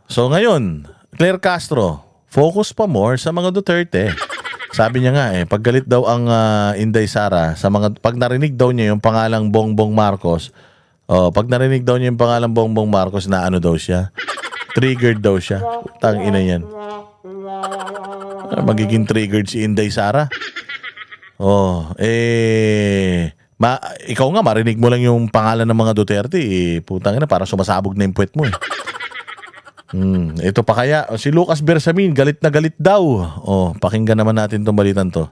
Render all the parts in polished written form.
So ngayon, Claire Castro, focus pa more sa mga Duterte. Sabi niya nga pag galit daw ang Inday Sara sa mga pag narinig daw niya yung pangalang Bongbong Marcos, pag narinig daw niya yung pangalang Bongbong Marcos na ano daw siya, triggered daw siya. Tang ina yan. Magiging triggered si Inday Sara. Ikaw nga marinig mo lang yung pangalan ng mga Duterte, putang ina, para sumasabog na yung puwet mo Ito pa kaya, si Lucas Bersamin, galit na galit daw. Pakinggan naman natin tong balitan to.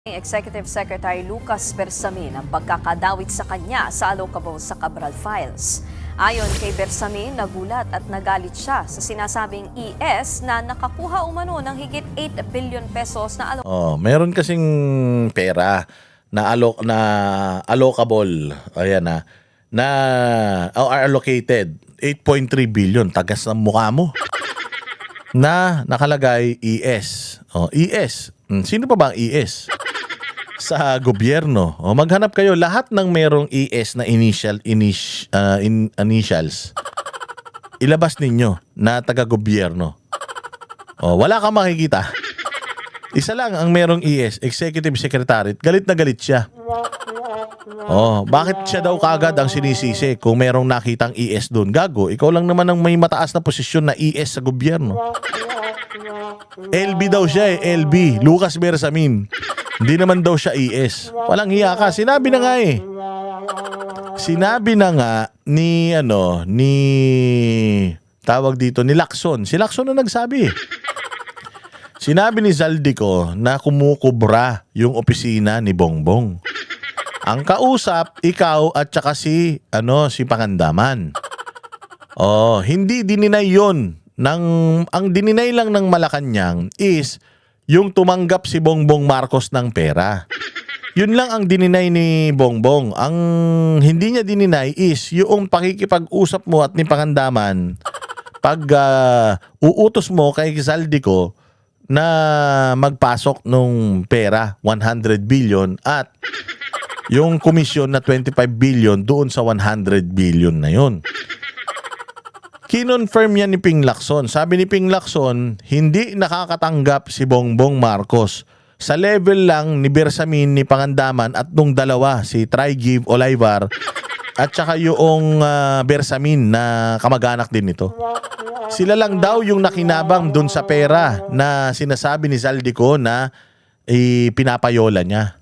Executive Secretary Lucas Bersamin ang pagkakadawit sa kanya sa allocable sa Cabral Files. Ayon kay Bersamin, nagulat at nagalit siya sa sinasabing ES na nakakuha umano ng higit 8 billion pesos na Meron kasing pera na allocable. Ayan allocated 8.3 billion, tagas ng mukha mo, na nakalagay ES. ES. Sino pa ba ang ES? Sa gobyerno. Maghanap kayo lahat ng merong ES na initials. Ilabas ninyo na taga-gobyerno. Wala kang makikita. Isa lang ang merong ES, Executive Secretary. Galit na galit siya. Bakit siya daw kaagad ang sinisisi kung merong nakitang ES doon? Gago, ikaw lang naman ang may mataas na posisyon na ES sa gobyerno. LB daw siya LB, Lucas Bersamin. Hindi naman daw siya ES. Walang hiya ka. Sinabi na nga Sinabi na nga ni tawag dito, ni Lacson. Si Lacson na nagsabi. Sinabi ni Zaldico na kumukubra yung opisina ni Bongbong. Ang kausap, ikaw at saka si Pangandaman. Hindi dininay yun. Ang dininay lang ng Malacanang is yung tumanggap si Bongbong Marcos ng pera. Yun lang ang dininay ni Bongbong. Ang hindi niya dininay is yung pakikipag-usap mo at ni Pangandaman pag uutos mo kay Zaldico na magpasok nung pera, 100 billion at yung komisyon na 25 billion doon sa 100 billion na yun. Kinonfirm yan ni Ping Lacson. Sabi ni Ping Lacson, hindi nakakatanggap si Bongbong Marcos. Sa level lang ni Bersamin, ni Pangandaman at nung dalawa, si Trigive Olivar at saka yung Bersamin na kamag-anak din nito. Sila lang daw yung nakinabang doon sa pera na sinasabi ni Zaldico na pinapayola niya.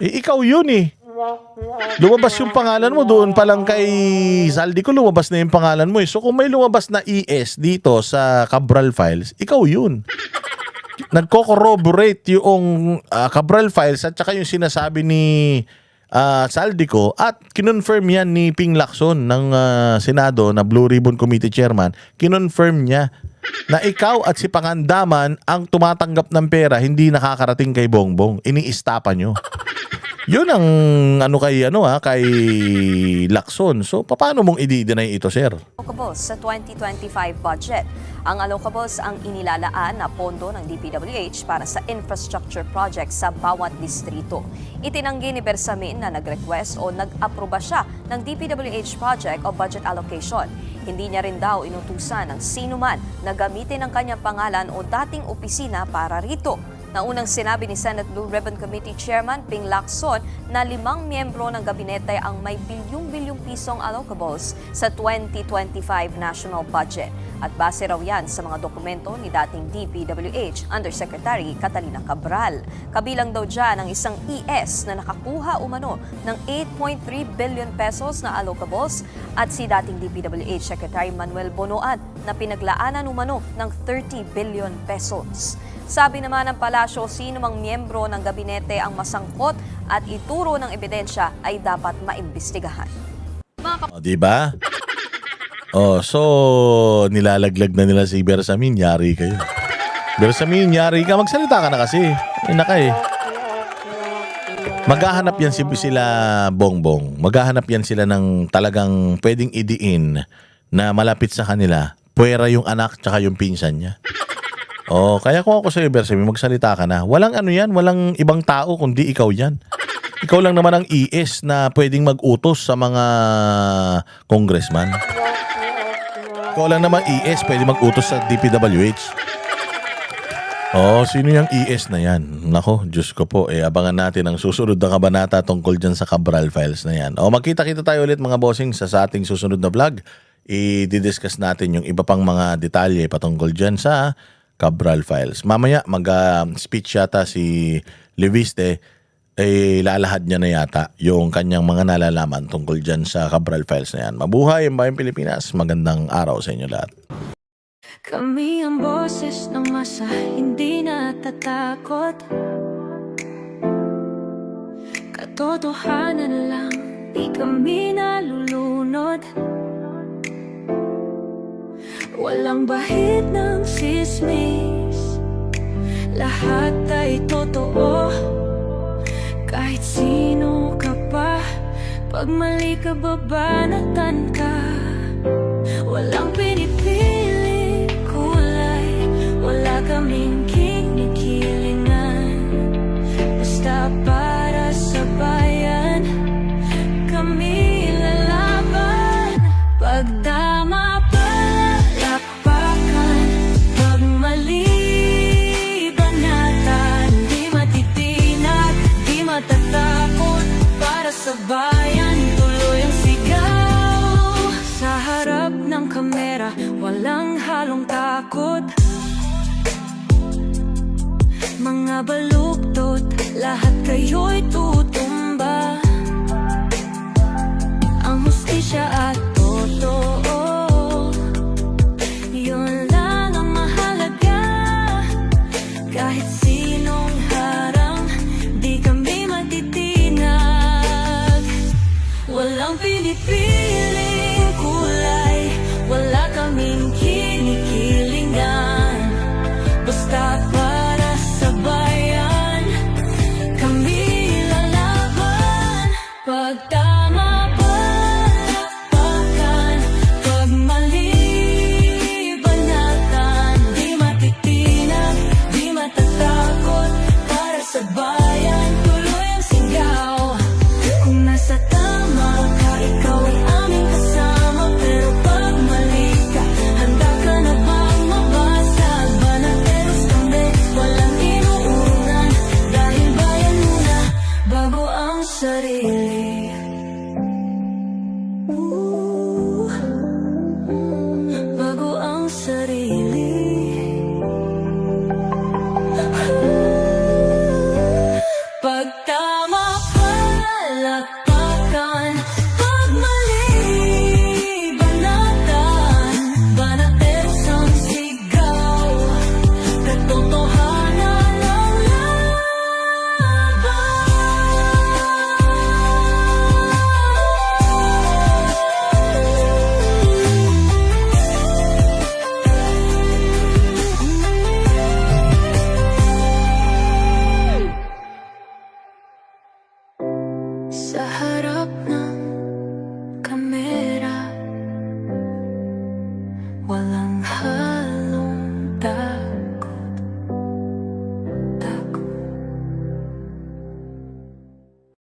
Ikaw yun Lumabas yung pangalan mo doon pa lang kay Zaldico, lumabas na yung pangalan mo So kung may lumabas na ES dito sa Cabral Files, ikaw yun. Nagko-corroborate yung Cabral Files at saka yung sinasabi ni Zaldico at kinonfirm yan ni Ping Lacson ng Senado na Blue Ribbon Committee Chairman. Kinonfirm niya na ikaw at si Pangandaman ang tumatanggap ng pera, hindi nakakarating kay Bongbong. Iniistapa nyo. Yun ang kay Lacson. So paano mong i-deny ito, sir? Allocables sa 2025 budget. Ang allocables ang inilalaan na pondo ng DPWH para sa infrastructure projects sa bawat distrito. Itinanggi ni Bersamin na nag-request o nag-aproba siya ng DPWH project o budget allocation. Hindi niya rin daw inutusan ng sino man na gamitin ang kanyang pangalan o dating opisina para rito. Naunang sinabi ni Senate Blue Ribbon Committee Chairman Ping Lacson na 5 miyembro ng gabinete ang may bilyong-bilyong pisong allocables sa 2025 national budget. At base raw yan sa mga dokumento ni dating DPWH Undersecretary Catalina Cabral. Kabilang daw dyan ang isang ES na nakakuha umano ng 8.3 billion pesos na allocables at si dating DPWH Secretary Manuel Bonoan na pinaglaanan umano ng 30 billion pesos. Sabi naman ng palasyo, sino mang miyembro ng gabinete ang masangkot at ituro ng ebidensya ay dapat maimbestigahan. Diba? So nilalaglag na nila si Bersamin, yari kayo. Bersamin, yari ka. Magsalita ka na kasi. Maghahanap yan sila Bongbong. Maghahanap yan sila ng talagang pwedeng idiin na malapit sa kanila. Puwera yung anak tsaka yung pinsan niya. Kaya kung ako sa Bersamin, magsalita ka na. Walang yan, walang ibang tao kundi ikaw yan. Ikaw lang naman ang ES na pwedeng mag-utos sa mga congressman. Ikaw lang naman ES pwedeng mag-utos sa DPWH. Oh, sino yung ES na yan? Nako, Diyos ko po. Abangan natin ang susunod na kabanata tungkol dyan sa Cabral Files na yan. Magkita-kita tayo ulit mga bossing sa ating susunod na vlog. I-discuss natin yung iba pang mga detalye patungkol dyan sa Cabral Files. Mamaya mag-speech yata si Leviste. Lalahad niya na yata yung kanyang mga nalalaman tungkol dyan sa Cabral Files na yan. Mabuhay ang Bayang Pilipinas. Magandang araw sa inyo lahat. Kami ang boses ng masa, hindi natatakot. Katotohanan lang, di kami nalulunod. Walang bahid ng sismis, lahat ay totoo. Kahit sino ka pa, pag mali ka babanatan ka. Walang pinipili kulay, wala kaming kinikilingan. Basta para sa bayan, kami lalaban. Pag tama palakpakan, pag mali banatan. Di matitinag, di matatakot, para sa bayan tuloy ang sigaw. Sa harap ng kamera, walang halong takot. Mga baluktot, lahat kayo'y tutumba. Ang hustisya at totoo, yun lang ang mahalaga. Kahit sinong harang, di kami matitinag. Walang pinipiling kulay, wala kaming kinikilingan. Basta para sa bayan, kami lalaban. Pag tama palakpakan, pag mali banatan. Di matitinag, di matatakot, para sa bayan tuloy ang sigaw. Kung nasa tama ka, ikaw ay aming kasama. Pero pag mali ka, handa ka na bang mabasag? Banateros kami, walang inuunan. Dahil bayan muna, bago ang sarili. Bago ang sarili. Pag tama palakpakan, pag mali banatan. Banateros ang sigaw, katotohanan ang laban. Sa harap ng kamera, wala